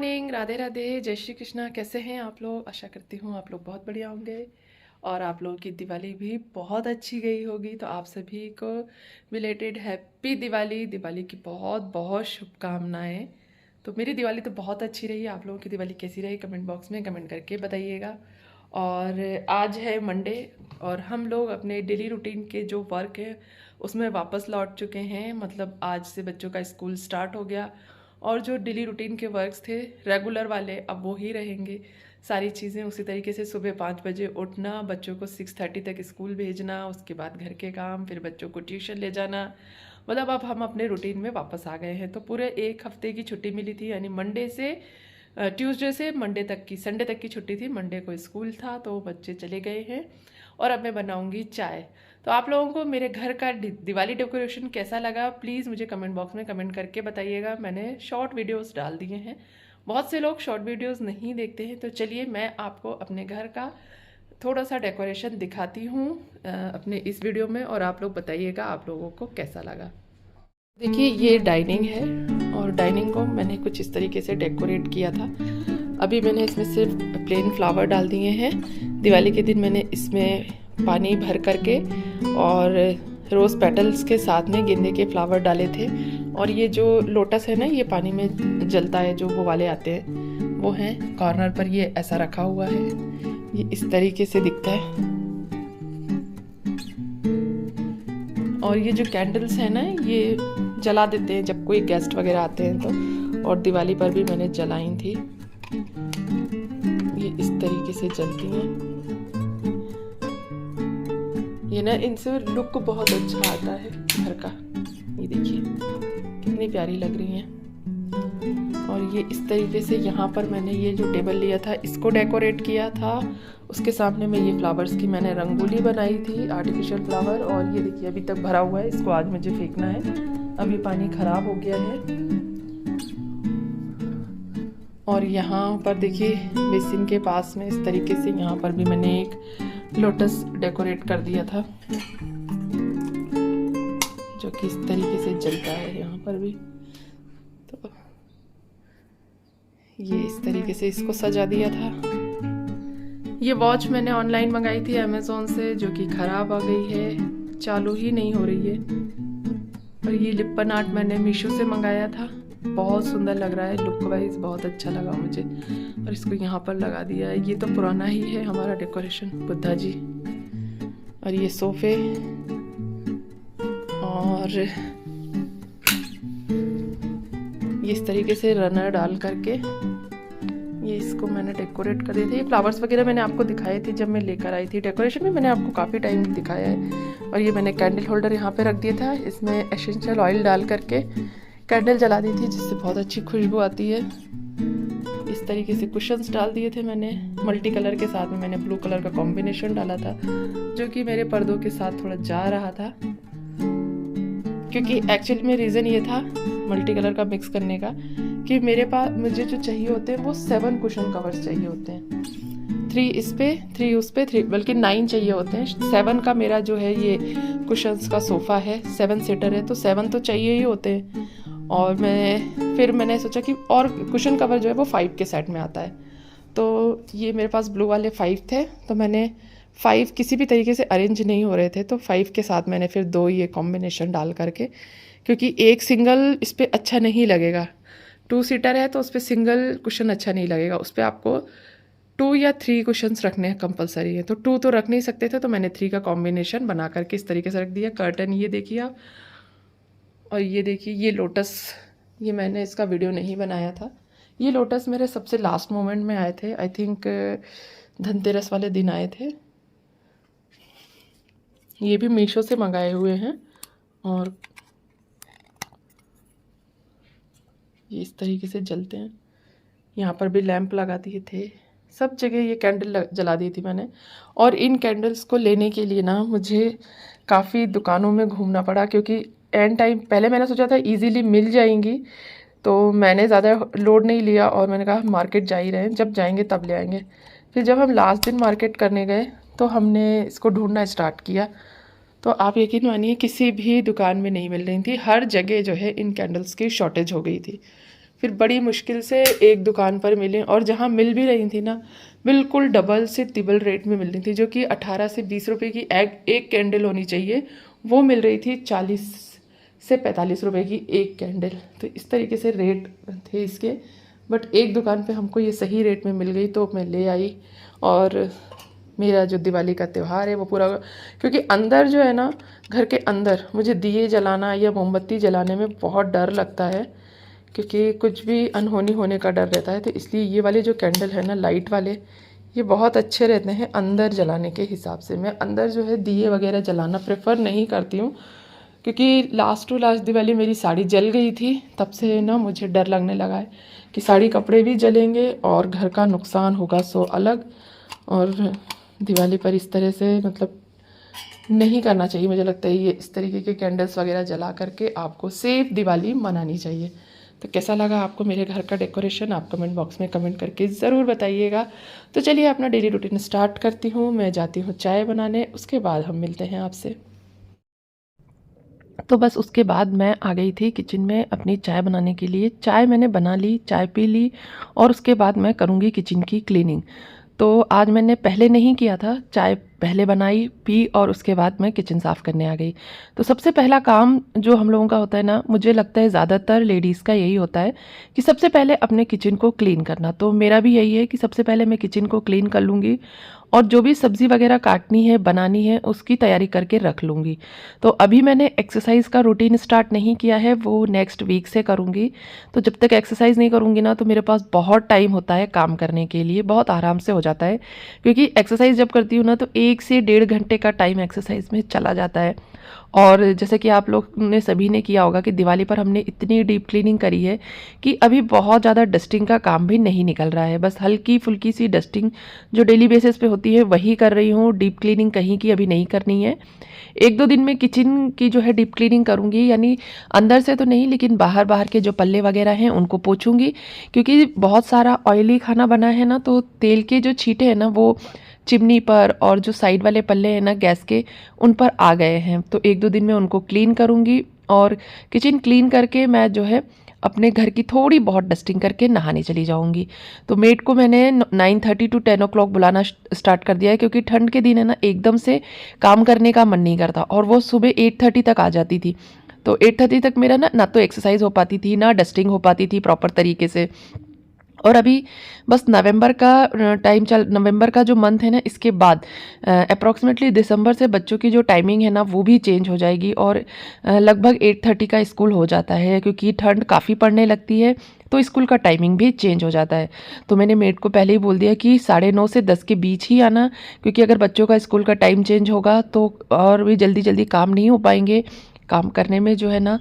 Morning, Radhe Radhe, जय श्री कृष्णा। कैसे हैं आप लोग? आशा करती हूँ आप लोग बहुत बढ़िया होंगे और आप लोगों की दिवाली भी बहुत अच्छी गई होगी। तो आप सभी को बिलेटेड हैप्पी दिवाली। दिवाली की बहुत बहुत शुभकामनाएं। तो मेरी दिवाली तो बहुत अच्छी रही। आप लोगों की दिवाली कैसी रही कमेंट बॉक्स में कमेंट करके बताइएगा। और आज है मंडे और हम लोग अपने डेली रूटीन के जो वर्क है उसमें वापस लौट चुके हैं। मतलब आज से बच्चों का स्कूल स्टार्ट हो गया और जो डेली रूटीन के वर्क्स थे रेगुलर वाले अब वो ही रहेंगे। सारी चीज़ें उसी तरीके से सुबह 5 बजे उठना, बच्चों को 6:30 तक स्कूल भेजना, उसके बाद घर के काम, फिर बच्चों को ट्यूशन ले जाना। मतलब अब हम अपने रूटीन में वापस आ गए हैं। तो पूरे एक हफ्ते की छुट्टी मिली थी, यानी मंडे से ट्यूसडे से मंडे तक की, संडे तक की छुट्टी थी। मंडे को स्कूल था तो बच्चे चले गए हैं और अब मैं बनाऊंगी चाय। तो आप लोगों को मेरे घर का दिवाली डेकोरेशन कैसा लगा प्लीज़ मुझे कमेंट बॉक्स में कमेंट करके बताइएगा। मैंने शॉर्ट वीडियोस डाल दिए हैं, बहुत से लोग शॉर्ट वीडियोस नहीं देखते हैं। तो चलिए मैं आपको अपने घर का थोड़ा सा डेकोरेशन दिखाती हूँ अपने इस वीडियो में और आप लोग बताइएगा आप लोगों को कैसा लगा। देखिए ये डाइनिंग है और डाइनिंग को मैंने कुछ इस तरीके से डेकोरेट किया था। अभी मैंने इसमें सिर्फ प्लेन फ्लावर डाल दिए हैं। दिवाली के दिन मैंने इसमें पानी भर करके और रोज़ पेटल्स के साथ में गेंदे के फ्लावर डाले थे। और ये जो लोटस है ना, ये पानी में जलता है, जो वो वाले आते हैं वो हैं। कॉर्नर पर ये ऐसा रखा हुआ है, ये इस तरीके से दिखता है। और ये जो कैंडल्स हैं ना, ये जला देते हैं जब कोई गेस्ट वगैरह आते हैं तो। और दिवाली पर भी मैंने जलाई थी, ये इस तरीके से जलती हैं। ये ना इनसे लुक बहुत अच्छा आता है घर का। ये देखिए कितनी प्यारी लग रही हैं। और ये इस तरीके से यहाँ पर मैंने ये जो टेबल लिया था इसको डेकोरेट किया था। उसके सामने में ये फ्लावर्स की मैंने रंगोली बनाई थी, आर्टिफिशियल फ्लावर। और ये देखिए अभी तक भरा हुआ है, इसको आज मुझे फेंकना है, अभी पानी खराब हो गया है। और यहाँ पर देखिए बेसिन के पास में इस तरीके से यहाँ पर भी मैंने एक लोटस डेकोरेट कर दिया था, जो कि इस तरीके से जलता है यहाँ पर भी। तो ये इस तरीके से इसको सजा दिया था। ये वॉच मैंने ऑनलाइन मंगाई थी अमेज़ोन से, जो कि ख़राब आ गई है, चालू ही नहीं हो रही है। और ये लिपन आर्ट मैंने मीशो से मंगाया था, बहुत सुंदर लग रहा है, लुक वाइज बहुत अच्छा लगा मुझे। और इसको यहाँ पर लगा दिया है। ये तो पुराना ही है हमारा डेकोरेशन, बुद्धा जी। और ये सोफे और ये इस तरीके से रनर डाल करके ये इसको मैंने डेकोरेट कर दिया था। ये फ्लावर्स वगैरह मैंने आपको दिखाए थे जब मैं लेकर आई थी। डेकोरेशन में मैंने आपको काफ़ी टाइम दिखाया है। और ये मैंने कैंडल होल्डर यहाँ पे रख दिया था, इसमें एसेंशियल ऑयल डाल करके कैंडल जला दी थी, जिससे बहुत अच्छी खुशबू आती है। इस तरीके से कुशन्स डाल दिए थे मैंने मल्टी कलर के साथ में। मैंने ब्लू कलर का कॉम्बिनेशन डाला था, जो कि मेरे पर्दों के साथ थोड़ा जा रहा था, क्योंकि एक्चुअली में रीज़न ये था मल्टी कलर का मिक्स करने का कि मेरे पास मुझे जो चाहिए होते हैं वो 7 कुशन कवर्स चाहिए होते हैं। 3 इस पे, 3 उस पे, 3 बल्कि 9 चाहिए होते हैं। 7 का मेरा जो है ये कुशन्स का सोफ़ा है, 7 सीटर है, तो 7 तो चाहिए ही होते हैं। और फिर मैंने सोचा कि और कुशन कवर जो है वो 5 के सेट में आता है। तो ये मेरे पास ब्लू वाले 5 थे, तो मैंने 5 किसी भी तरीके से अरेंज नहीं हो रहे थे, तो 5 के साथ मैंने फिर 2 ये कॉम्बिनेशन डाल करके, क्योंकि एक सिंगल इस पर अच्छा नहीं लगेगा। 2 सीटर है तो उस पर सिंगल कुशन अच्छा नहीं लगेगा, उस पर आपको 2 या 3 कुशन्स रखने हैं कंपलसरी है। तो 2 तो रख नहीं सकते थे, तो मैंने 3 का कॉम्बिनेशन बना करके इस तरीके से रख दिया। कर्टन ये देखिए आप, और ये देखिए ये लोटस, ये मैंने इसका वीडियो नहीं बनाया था। ये लोटस मेरे सबसे लास्ट मोमेंट में आए थे, आई थिंक धनतेरस वाले दिन आए थे। ये भी मीशो से मंगाए हुए हैं। और ये इस तरीके से जलते हैं। यहाँ पर भी लैंप लगा दिए थे, सब जगह ये कैंडल जला दी थी मैंने। और इन कैंडल्स को लेने के लिए ना मुझे काफ़ी दुकानों में घूमना पड़ा, क्योंकि एंड टाइम पहले मैंने सोचा था इजीली मिल जाएंगी, तो मैंने ज़्यादा लोड नहीं लिया और मैंने कहा मार्केट जा ही रहे हैं, जब जाएंगे तब ले आएंगे। फिर जब हम लास्ट दिन मार्केट करने गए तो हमने इसको ढूंढना स्टार्ट किया, तो आप यकीन मानिए किसी भी दुकान में नहीं मिल रही थी। हर जगह जो है इन कैंडल्स की शॉर्टेज हो गई थी। फिर बड़ी मुश्किल से एक दुकान पर मिले, और जहाँ मिल भी रही थी ना बिल्कुल डबल से तिबल रेट में मिल रही थी, जो कि 18 से 20 रुपए की एक कैंडल होनी चाहिए, वो मिल रही थी 40 से 45 रुपए की एक कैंडल। तो इस तरीके से रेट थे इसके, बट एक दुकान पे हमको ये सही रेट में मिल गई तो मैं ले आई। और मेरा जो दिवाली का त्यौहार है वो पूरा, क्योंकि अंदर जो है ना, घर के अंदर मुझे दिए जलाना या मोमबत्ती जलाने में बहुत डर लगता है, क्योंकि कुछ भी अनहोनी होने का डर रहता है। तो इसलिए ये वाले जो कैंडल है ना, लाइट वाले, ये बहुत अच्छे रहते हैं अंदर जलाने के हिसाब से। मैं अंदर जो है दिए वगैरह जलाना प्रेफर नहीं करती हूँ, क्योंकि लास्ट टू लास्ट दिवाली मेरी साड़ी जल गई थी, तब से ना मुझे डर लगने लगा है कि साड़ी कपड़े भी जलेंगे और घर का नुकसान होगा सो अलग। और दिवाली पर इस तरह से मतलब नहीं करना चाहिए। मुझे लगता है ये इस तरीके के कैंडल्स वगैरह जला करके आपको सेफ दिवाली मनानी चाहिए। तो कैसा लगा आपको मेरे घर का डेकोरेशन, आप कमेंट बॉक्स में कमेंट करके ज़रूर बताइएगा। तो चलिए अपना डेली रूटीन स्टार्ट करती हूँ। मैं जाती हूँ चाय बनाने, उसके बाद हम मिलते हैं आपसे। तो बस उसके बाद मैं आ गई थी किचन में अपनी चाय बनाने के लिए। चाय मैंने बना ली, चाय पी ली, और उसके बाद मैं करूँगी किचन की क्लीनिंग। तो आज मैंने पहले नहीं किया था, चाय पहले बनाई, पी, और उसके बाद मैं किचन साफ़ करने आ गई। तो सबसे पहला काम जो हम लोगों का होता है ना, मुझे लगता है ज़्यादातर लेडीज़ का यही होता है कि सबसे पहले अपने किचन को क्लीन करना। तो मेरा भी यही है कि सबसे पहले मैं किचन को क्लीन कर लूँगी, और जो भी सब्ज़ी वगैरह काटनी है, बनानी है, उसकी तैयारी करके रख लूँगी। तो अभी मैंने एक्सरसाइज का रूटीन स्टार्ट नहीं किया है, वो नेक्स्ट वीक से करूँगी। तो जब तक एक्सरसाइज नहीं करूँगी ना, तो मेरे पास बहुत टाइम होता है काम करने के लिए, बहुत आराम से हो जाता है। क्योंकि एक्सरसाइज जब करती हूँ ना, तो 1 से 1.5 घंटे का टाइम एक्सरसाइज में चला जाता है। और जैसे कि आप लोग ने सभी ने किया होगा कि दिवाली पर हमने इतनी डीप क्लीनिंग करी है कि अभी बहुत ज़्यादा डस्टिंग का काम भी नहीं निकल रहा है। बस हल्की फुल्की सी डस्टिंग जो डेली बेसिस पे होती है वही कर रही हूँ। डीप क्लीनिंग कहीं की अभी नहीं करनी है। 1-2 दिन में किचन की जो है डीप क्लीनिंग करूँगी, यानी अंदर से तो नहीं, लेकिन बाहर बाहर के जो पल्ले वगैरह हैं उनको पोंछूंगी। क्योंकि बहुत सारा ऑयली खाना बना है ना, तो तेल के जो छींटे हैं ना, वो चिमनी पर और जो साइड वाले पल्ले हैं ना गैस के, उन पर आ गए हैं। तो 1-2 दिन में उनको क्लीन करूँगी, और किचन क्लीन करके मैं जो है अपने घर की थोड़ी बहुत डस्टिंग करके नहाने चली जाऊँगी। तो मेड को मैंने 9:30 टू 10 o'clock बुलाना स्टार्ट कर दिया है, क्योंकि ठंड के दिन है ना, एकदम से काम करने का मन नहीं करता, और वो सुबह 8:30 तक आ जाती थी। तो 8:30 तक मेरा ना तो एक्सरसाइज हो पाती थी, ना डस्टिंग हो पाती थी प्रॉपर तरीके से। और अभी बस नवंबर का जो मंथ है ना, इसके बाद अप्रॉक्सीमेटली दिसंबर से बच्चों की जो टाइमिंग है ना, वो भी चेंज हो जाएगी, और लगभग 8:30 का स्कूल हो जाता है, क्योंकि ठंड काफ़ी पड़ने लगती है, तो स्कूल का टाइमिंग भी चेंज हो जाता है। तो मैंने मेड को पहले ही बोल दिया कि 9:30 से 10 के बीच ही आना, क्योंकि अगर बच्चों का स्कूल का टाइम चेंज होगा तो और भी जल्दी जल्दी काम नहीं हो पाएंगे। काम करने में जो है ना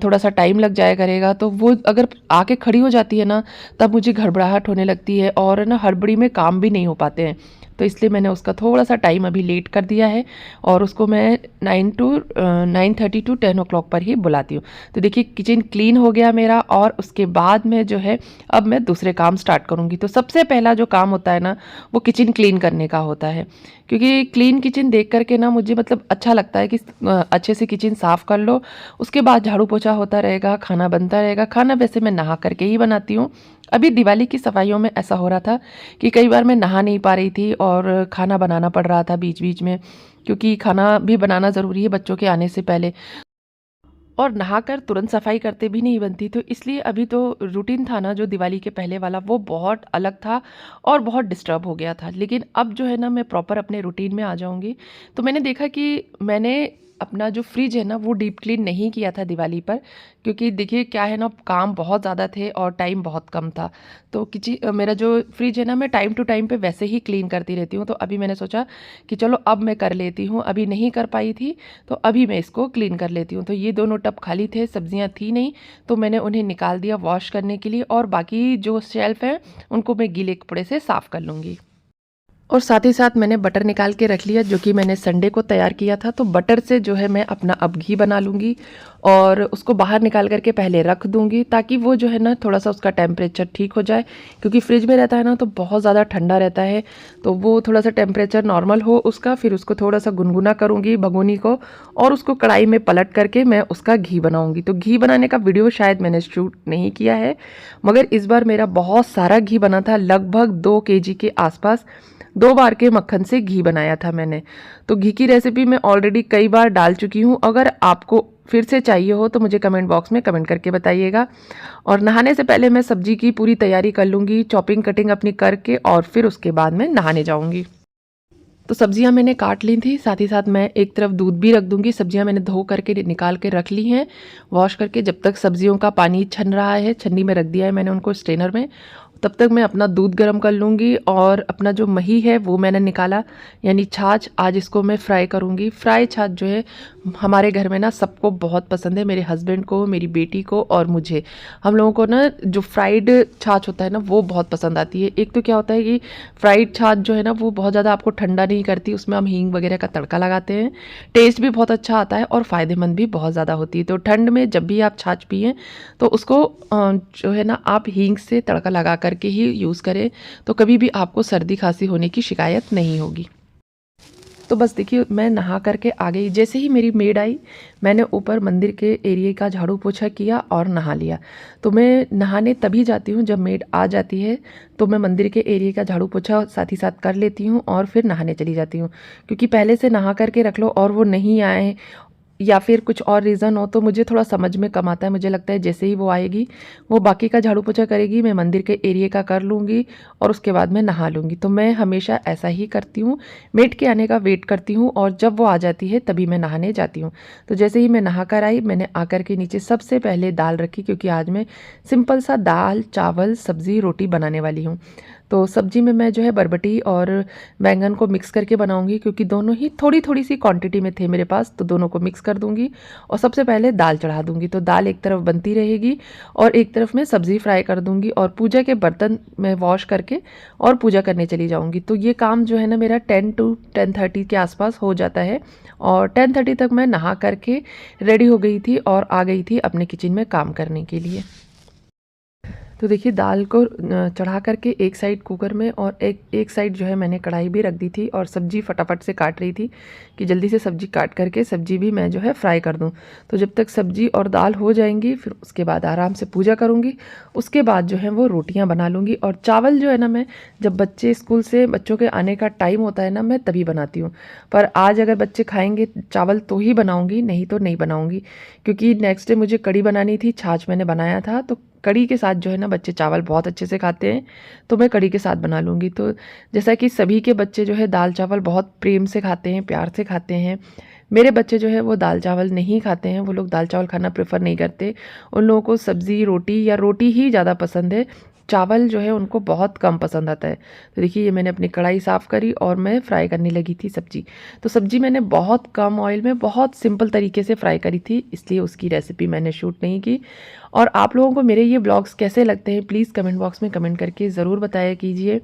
थोड़ा सा टाइम लग जाया करेगा। तो वो अगर आके खड़ी हो जाती है ना, तब मुझे घबराहट होने लगती है, और ना हड़बड़ी में काम भी नहीं हो पाते हैं। तो इसलिए मैंने उसका थोड़ा सा टाइम अभी लेट कर दिया है, और उसको मैं 9:30 टू 10 o'clock पर ही बुलाती हूँ। तो देखिए किचन क्लीन हो गया मेरा, और उसके बाद में जो है अब मैं दूसरे काम स्टार्ट करूँगी। तो सबसे पहला जो काम होता है ना, वो किचन क्लीन करने का होता है। क्योंकि क्लीन किचन देख करके ना मुझे मतलब अच्छा लगता है कि अच्छे से किचन साफ़ कर लो, उसके बाद झाड़ू पोछा होता रहेगा, खाना बनता रहेगा। खाना वैसे मैं नहा करके ही बनाती हूँ। अभी दिवाली की सफाइयों में ऐसा हो रहा था कि कई बार मैं नहा नहीं पा रही थी, और खाना बनाना पड़ रहा था बीच बीच में, क्योंकि खाना भी बनाना ज़रूरी है बच्चों के आने से पहले, और नहाकर तुरंत सफाई करते भी नहीं बनती। तो इसलिए अभी तो रूटीन था ना जो दिवाली के पहले वाला, वो बहुत अलग था और बहुत डिस्टर्ब हो गया था। लेकिन अब जो है ना, मैं प्रॉपर अपने रूटीन में आ जाऊंगी। तो मैंने देखा कि मैंने अपना जो फ्रिज है ना, वो डीप क्लीन नहीं किया था दिवाली पर, क्योंकि देखिए क्या है ना, काम बहुत ज़्यादा थे और टाइम बहुत कम था। तो मेरा जो फ्रिज है ना, मैं टाइम टू टाइम पे वैसे ही क्लीन करती रहती हूँ। तो अभी मैंने सोचा कि चलो अब मैं कर लेती हूँ, अभी नहीं कर पाई थी तो अभी मैं इसको क्लीन कर लेती हूँ। तो ये दोनों टब खाली थे, सब्जियाँ थी नहीं, तो मैंने उन्हें निकाल दिया वॉश करने के लिए, और बाकी जो शेल्फ़ हैं उनको मैं गीले कपड़े से साफ़ कर लूँगी। और साथ ही साथ मैंने बटर निकाल के रख लिया, जो कि मैंने संडे को तैयार किया था। तो बटर से जो है मैं अपना अब घी बना लूँगी और उसको बाहर निकाल करके पहले रख दूँगी, ताकि वो जो है ना थोड़ा सा उसका टेम्परेचर ठीक हो जाए, क्योंकि फ्रिज में रहता है ना तो बहुत ज़्यादा ठंडा रहता है। तो वो थोड़ा सा टेम्परेचर नॉर्मल हो उसका, फिर उसको थोड़ा सा गुनगुना करूँगी भगोनी को, और उसको कढ़ाई में पलट करके मैं उसका घी बनाऊँगी। तो घी बनाने का वीडियो शायद मैंने शूट नहीं किया है, मगर इस बार मेरा बहुत सारा घी बना था, लगभग 2 kg के आसपास। 2 बार के मक्खन से घी बनाया था मैंने। तो घी की रेसिपी मैं ऑलरेडी कई बार डाल चुकी हूँ। अगर आपको फिर से चाहिए हो तो मुझे कमेंट बॉक्स में कमेंट करके बताइएगा। और नहाने से पहले मैं सब्जी की पूरी तैयारी कर लूँगी, चॉपिंग कटिंग अपनी करके, और फिर उसके बाद मैं नहाने जाऊँगी। तो सब्जियां मैंने काट ली थी, साथ ही साथ मैं एक तरफ दूध भी रख दूंगी। सब्जियां मैंने धो करके निकाल के रख ली हैं वॉश करके। जब तक सब्जियों का पानी छन रहा है, छन्नी में रख दिया है मैंने उनको स्ट्रेनर में, तब तक मैं अपना दूध गर्म कर लूँगी। और अपना जो मही है वो मैंने निकाला, यानी छाछ। आज इसको मैं फ्राई करूँगी। फ्राई छाछ जो है हमारे घर में ना सबको बहुत पसंद है, मेरे हस्बैंड को, मेरी बेटी को और मुझे। हम लोगों को ना जो फ्राइड छाछ होता है ना वो बहुत पसंद आती है। एक तो क्या होता है कि फ्राइड छाछ जो है ना वो बहुत ज़्यादा आपको ठंडा नहीं करती, उसमें हम हींग वगैरह का तड़का लगाते हैं, टेस्ट भी बहुत अच्छा आता है और फ़ायदेमंद भी बहुत ज़्यादा होती है। तो ठंड में जब भी आप छाछ पिएं तो उसको जो है ना आप हींग से तड़का लगा करके ही यूज़ करें, तो कभी भी आपको सर्दी खांसी होने की शिकायत नहीं होगी। तो बस देखिए मैं नहा करके आ गई। जैसे ही मेरी मेड आई, मैंने ऊपर मंदिर के एरिया का झाड़ू पोछा किया और नहा लिया। तो मैं नहाने तभी जाती हूँ जब मेड आ जाती है, तो मैं मंदिर के एरिया का झाड़ू पोछा साथ ही साथ कर लेती हूँ और फिर नहाने चली जाती हूँ। क्योंकि पहले से नहा करके रख लो और वो नहीं आए या फिर कुछ और रीज़न हो तो मुझे थोड़ा समझ में कम आता है। मुझे लगता है जैसे ही वो आएगी, वो बाकी का झाड़ू पोछा करेगी, मैं मंदिर के एरिया का कर लूँगी और उसके बाद मैं नहा लूँगी। तो मैं हमेशा ऐसा ही करती हूँ, मेड के आने का वेट करती हूँ और जब वो आ जाती है तभी मैं नहाने जाती हूँ। तो जैसे ही मैं नहा कर आई, मैंने आकर के नीचे सबसे पहले दाल रखी, क्योंकि आज मैं सिंपल सा दाल, चावल, सब्ज़ी, रोटी बनाने वाली हूँ। तो सब्जी में मैं जो है बरबटी और बैंगन को मिक्स करके बनाऊंगी, क्योंकि दोनों ही थोड़ी थोड़ी सी क्वांटिटी में थे मेरे पास, तो दोनों को मिक्स कर दूंगी और सबसे पहले दाल चढ़ा दूंगी। तो दाल एक तरफ बनती रहेगी और एक तरफ मैं सब्ज़ी फ्राई कर दूंगी और पूजा के बर्तन मैं वॉश करके और पूजा करने चली जाऊंगी। तो ये काम जो है ना मेरा 10 to 10:30 के आसपास हो जाता है और 10:30 तक मैं नहा करके रेडी हो गई थी और आ गई थी अपने किचन में काम करने के लिए। तो देखिए दाल को चढ़ा करके एक साइड कुकर में और एक साइड जो है मैंने कढ़ाई भी रख दी थी और सब्जी फटाफट से काट रही थी कि जल्दी से सब्जी काट करके सब्जी भी मैं जो है फ्राई कर दूं। तो जब तक सब्जी और दाल हो जाएंगी फिर उसके बाद आराम से पूजा करूंगी। उसके बाद जो है वो रोटियां बना लूँगी। और चावल जो है ना मैं जब बच्चों के आने का टाइम होता है ना मैं तभी बनाती हूँ। पर आज अगर बच्चे खाएंगे चावल तो ही बनाऊँगी, नहीं तो नहीं बनाऊँगी, क्योंकि नेक्स्ट डे मुझे कढ़ी बनानी थी, छाछ मैंने बनाया था। तो कढ़ी के साथ जो है ना बच्चे चावल बहुत अच्छे से खाते हैं, तो मैं कढ़ी के साथ बना लूँगी। तो जैसा कि सभी के बच्चे जो है दाल चावल बहुत प्रेम से खाते हैं, प्यार से खाते हैं, मेरे बच्चे जो है वो दाल चावल नहीं खाते हैं। वो लोग दाल चावल खाना प्रेफर नहीं करते। उन लोगों को सब्ज़ी, रोटी या रोटी ही ज़्यादा पसंद है। चावल जो है उनको बहुत कम पसंद आता है। तो देखिए ये मैंने अपनी कढ़ाई साफ़ करी और मैं फ्राई करने लगी थी सब्जी। तो सब्जी मैंने बहुत कम ऑयल में बहुत सिंपल तरीके से फ्राई करी थी, इसलिए उसकी रेसिपी मैंने शूट नहीं की। और आप लोगों को मेरे ये ब्लॉग्स कैसे लगते हैं प्लीज़ कमेंट बॉक्स में कमेंट करके ज़रूर बताया कीजिए।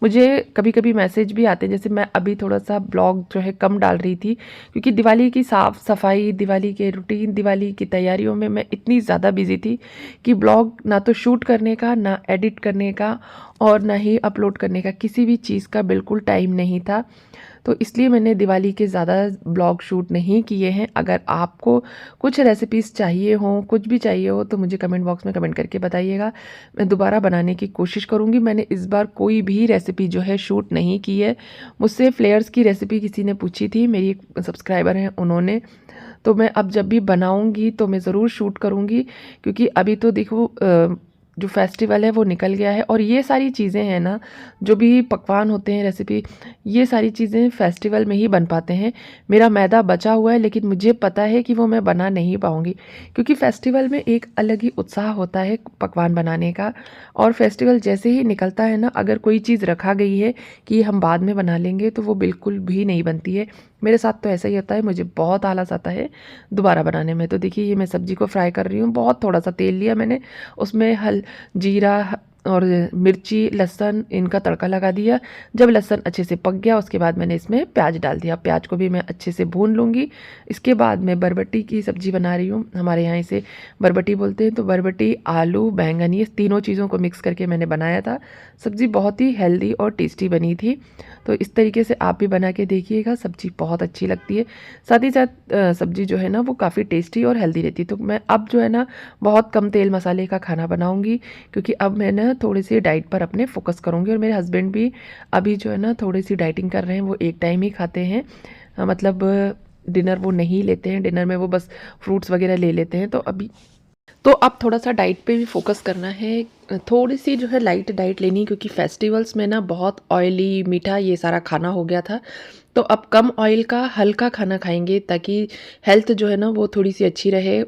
मुझे कभी कभी मैसेज भी आते हैं, जैसे मैं अभी थोड़ा सा ब्लॉग जो है कम डाल रही थी, क्योंकि दिवाली की साफ़ सफाई, दिवाली के रूटीन, दिवाली की तैयारियों में मैं इतनी ज़्यादा बिजी थी कि ब्लॉग ना तो शूट करने का, ना एडिट करने का और ना ही अपलोड करने का, किसी भी चीज़ का बिल्कुल टाइम नहीं था। तो इसलिए मैंने दिवाली के ज़्यादा ब्लॉग शूट नहीं किए हैं। अगर आपको कुछ रेसिपीज़ चाहिए हों, कुछ भी चाहिए हो, तो मुझे कमेंट बॉक्स में कमेंट करके बताइएगा। मैं दोबारा बनाने की कोशिश करूँगी। मैंने इस बार कोई भी रेसिपी जो है शूट नहीं की है। मुझसे फ्लेयर्स की रेसिपी किसी ने पूछी थी, मेरी एक सब्सक्राइबर हैं उन्होंने, तो मैं अब जब भी बनाऊँगी तो मैं ज़रूर शूट करूँगी, क्योंकि अभी तो देखो जो फेस्टिवल है वो निकल गया है और ये सारी चीज़ें हैं ना, जो भी पकवान होते हैं, रेसिपी, ये सारी चीज़ें फेस्टिवल में ही बन पाते हैं। मेरा मैदा बचा हुआ है लेकिन मुझे पता है कि वो मैं बना नहीं पाऊँगी, क्योंकि फेस्टिवल में एक अलग ही उत्साह होता है पकवान बनाने का। और फेस्टिवल जैसे ही निकलता है ना, अगर कोई चीज़ रखा गई है कि हम बाद में बना लेंगे तो वो बिल्कुल भी नहीं बनती है। मेरे साथ तो ऐसा ही होता है, मुझे बहुत आलस आता है दोबारा बनाने में। तो देखिए ये मैं सब्ज़ी को फ्राई कर रही हूँ। बहुत थोड़ा सा तेल लिया मैंने, उसमें जीरा, और मिर्ची लहसुन इनका तड़का लगा दिया। जब लहसुन अच्छे से पक गया उसके बाद मैंने इसमें प्याज डाल दिया। प्याज को भी मैं अच्छे से भून लूँगी। इसके बाद मैं बरबटी की सब्ज़ी बना रही हूँ, हमारे यहाँ इसे बरबटी बोलते हैं। तो बरबटी, आलू, बैंगन, ये तीनों चीज़ों को मिक्स करके मैंने बनाया था। सब्ज़ी बहुत ही हेल्दी और टेस्टी बनी थी। तो इस तरीके से आप भी बना के देखिएगा, सब्ज़ी बहुत अच्छी लगती है। साथ ही साथ सब्ज़ी जो है ना वो काफ़ी टेस्टी और हेल्दी रहती है। तो मैं अब जो है ना बहुत कम तेल मसाले का खाना बनाऊँगी, क्योंकि अब मैं ना थोड़ी सी डाइट पर अपने फोकस करूँगी। और मेरे हस्बैंड भी अभी जो है ना थोड़ी सी डाइटिंग कर रहे हैं। वो एक टाइम ही खाते हैं, मतलब डिनर वो नहीं लेते हैं। डिनर में वो बस फ्रूट्स वगैरह ले लेते हैं। तो अब थोड़ा सा डाइट पे भी फोकस करना है। थोड़ी सी जो है लाइट डाइट लेनी, क्योंकि फेस्टिवल्स में ना बहुत ऑयली, मीठा ये सारा खाना हो गया था। तो अब कम ऑयल का हल्का खाना खाएंगे, ताकि हेल्थ जो है ना वो थोड़ी सी अच्छी रहे,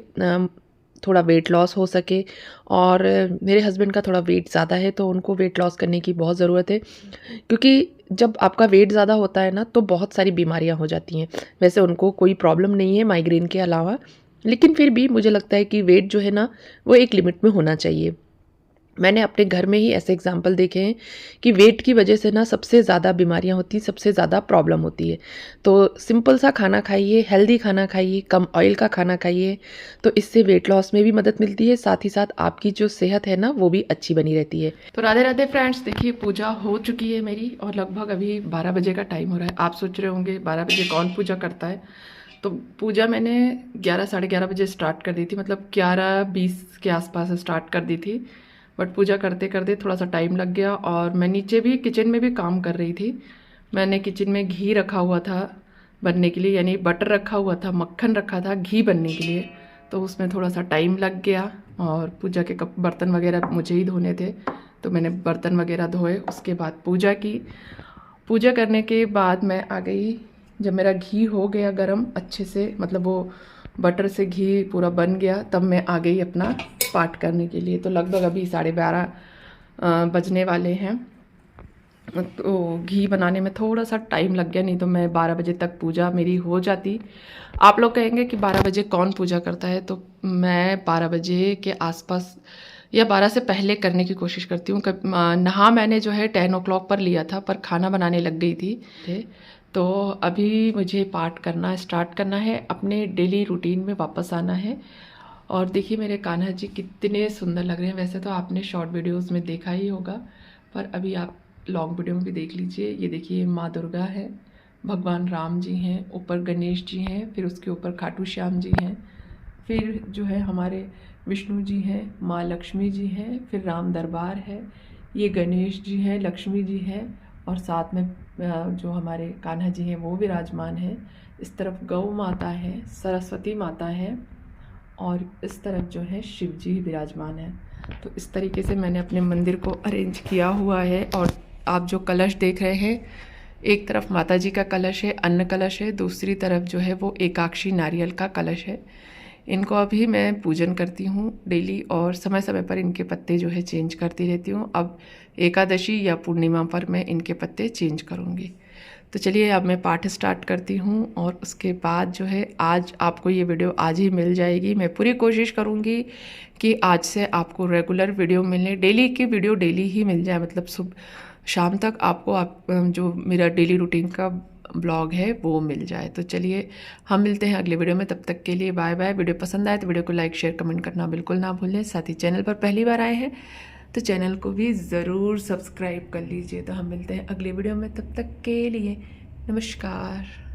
थोड़ा वेट लॉस हो सके। और मेरे हस्बैंड का थोड़ा वेट ज़्यादा है, तो उनको वेट लॉस करने की बहुत ज़रूरत है, क्योंकि जब आपका वेट ज़्यादा होता है ना तो बहुत सारी बीमारियां हो जाती हैं। वैसे उनको कोई प्रॉब्लम नहीं है माइग्रेन के अलावा, लेकिन फिर भी मुझे लगता है कि वेट जो है ना वो एक लिमिट में होना चाहिए। मैंने अपने घर में ही ऐसे एग्जाम्पल देखे हैं कि वेट की वजह से ना सबसे ज़्यादा बीमारियां होती हैं, सबसे ज़्यादा प्रॉब्लम होती है। तो सिंपल सा खाना खाइए, हेल्दी खाना खाइए, कम ऑयल का खाना खाइए, तो इससे वेट लॉस में भी मदद मिलती है। साथ ही साथ आपकी जो सेहत है ना वो भी अच्छी बनी रहती है। तो राधे राधे फ्रेंड्स, देखिए पूजा हो चुकी है मेरी, और लगभग अभी 12 बजे का टाइम हो रहा है। आप सोच रहे होंगे 12 बजे कौन पूजा करता है। तो पूजा मैंने 11 साढ़े 11 बजे स्टार्ट कर दी थी, मतलब 11:20 के आसपास स्टार्ट कर दी थी। बट पूजा करते करते थोड़ा सा टाइम लग गया, और मैं नीचे भी किचन में भी काम कर रही थी। मैंने किचन में घी रखा हुआ था बनने के लिए, यानी बटर रखा हुआ था, मक्खन रखा था घी बनने के लिए। तो उसमें थोड़ा सा टाइम लग गया, और पूजा के बर्तन वगैरह मुझे ही धोने थे, तो मैंने बर्तन वगैरह धोए। उसके बाद पूजा की। पूजा करने के बाद मैं आ गई। जब मेरा घी हो गया गरम अच्छे से, मतलब वो बटर से घी पूरा बन गया, तब मैं आ गई अपना पाठ करने के लिए। तो लगभग अभी 12:30 बजने वाले हैं। तो घी बनाने में थोड़ा सा टाइम लग गया, नहीं तो मैं 12 बजे तक पूजा मेरी हो जाती। आप लोग कहेंगे कि 12 बजे कौन पूजा करता है, तो मैं 12 बजे के आसपास या 12 से पहले करने की कोशिश करती हूँ। नहा मैंने जो है 10 o'clock पर लिया था, पर खाना बनाने लग गई थी। तो अभी मुझे पाठ करना स्टार्ट करना है, अपने डेली रूटीन में वापस आना है। और देखिए मेरे कान्हा जी कितने सुंदर लग रहे हैं। वैसे तो आपने शॉर्ट वीडियोस में देखा ही होगा, पर अभी आप लॉन्ग वीडियो में भी देख लीजिए। ये देखिए माँ दुर्गा है, भगवान राम जी हैं, ऊपर गणेश जी हैं, फिर उसके ऊपर खाटू श्याम जी हैं, फिर जो है हमारे विष्णु जी हैं, माँ लक्ष्मी जी हैं, फिर राम दरबार है, ये गणेश जी हैं, लक्ष्मी जी हैं, और साथ में जो हमारे कान्हा जी हैं वो विराजमान हैं। इस तरफ गौ माता है, सरस्वती माता है, और इस तरफ जो है शिव जी विराजमान है। तो इस तरीके से मैंने अपने मंदिर को अरेंज किया हुआ है। और आप जो कलश देख रहे हैं, एक तरफ माता जी का कलश है, अन्न कलश है, दूसरी तरफ जो है वो एकाक्षी नारियल का कलश है। इनको अभी मैं पूजन करती हूँ डेली, और समय समय पर इनके पत्ते जो है चेंज करती रहती हूँ। अब एकादशी या पूर्णिमा पर मैं इनके पत्ते चेंज करूँगी। तो चलिए अब मैं पाठ स्टार्ट करती हूँ, और उसके बाद जो है आज आपको ये वीडियो आज ही मिल जाएगी। मैं पूरी कोशिश करूँगी कि आज से आपको रेगुलर वीडियो मिलने, डेली की वीडियो डेली ही मिल जाए, मतलब सुबह शाम तक आपको जो मेरा डेली रूटीन का ब्लॉग है वो मिल जाए। तो चलिए हम मिलते हैं अगले वीडियो में, तब तक के लिए बाय बाय। वीडियो पसंद आए तो वीडियो को लाइक शेयर कमेंट करना बिल्कुल ना भूलें। साथ ही चैनल पर पहली बार आए हैं तो चैनल को भी ज़रूर सब्सक्राइब कर लीजिए। तो हम मिलते हैं अगले वीडियो में, तब तक के लिए नमस्कार।